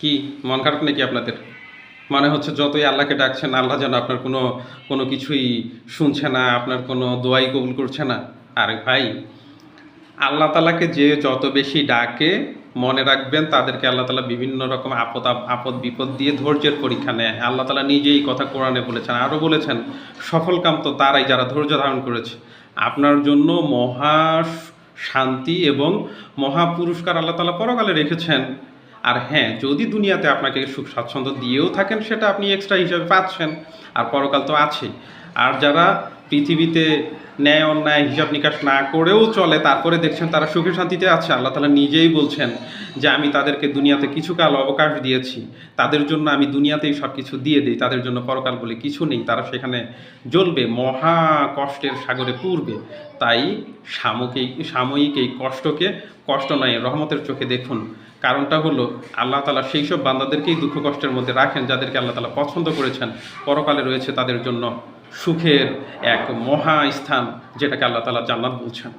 কি মন খারাপ নাকি আপনাদের? মনে হচ্ছে যতই আল্লাহকে ডাকছেন আল্লাহ যেন আপনার কোনো কোনো কিছুই শুনছে না, আপনার কোনো দোয়াই কবুল করছে না। আরে ভাই, আল্লাহ তালাকে যে যত বেশি ডাকে মনে রাখবেন তাদেরকে আল্লাহ তালা বিভিন্ন রকম আপদ বিপদ দিয়ে ধৈর্যের পরীক্ষা নেয়। আল্লাহ তালা নিজেই কথা কোরআনে বলেছেন, আরও বলেছেন সফল কাম তো তারাই যারা ধৈর্য ধারণ করেছে। আপনার জন্য মহা শান্তি এবং মহা পুরস্কার আল্লাহ তালা পরকালে রেখেছেন। আর হ্যাঁ, যদি দুনিয়াতে আপনাকে সুখ স্বাচ্ছন্দ্য দিয়েও থাকেন সেটা আপনি এক্সট্রা হিসাবে পাচ্ছেন, আর পরকাল তো আছেই। আর যারা পৃথিবীতে ন্যায় অন্যায় হিসাব নিকাশ না করেও চলে তারপরে দেখছেন তারা সুখে শান্তিতে আছে, আল্লাহ তালা নিজেই বলছেন যে আমি তাদেরকে দুনিয়াতে কিছু কাল অবকাশ দিয়েছি, তাদের জন্য আমি দুনিয়াতেই সব কিছু দিয়ে দিই, তাদের জন্য পরকাল বলে কিছু নেই, তারা সেখানে জ্বলবে, মহা কষ্টের সাগরে পূর্বে। তাই সাময়িক এই কষ্টকে কষ্ট নয়, রহমতের চোখে দেখুন। কারণটা হলো আল্লাহ তালা সেই সব বান্দাদেরকেই দুঃখ কষ্টের মধ্যে রাখেন যাদেরকে আল্লাহ তালা পছন্দ করেছেন। পরকালে রয়েছে তাদের জন্য সুখের এক মহা স্থান, যেটাকে আল্লাহ তালা জান্নাত বলছেন।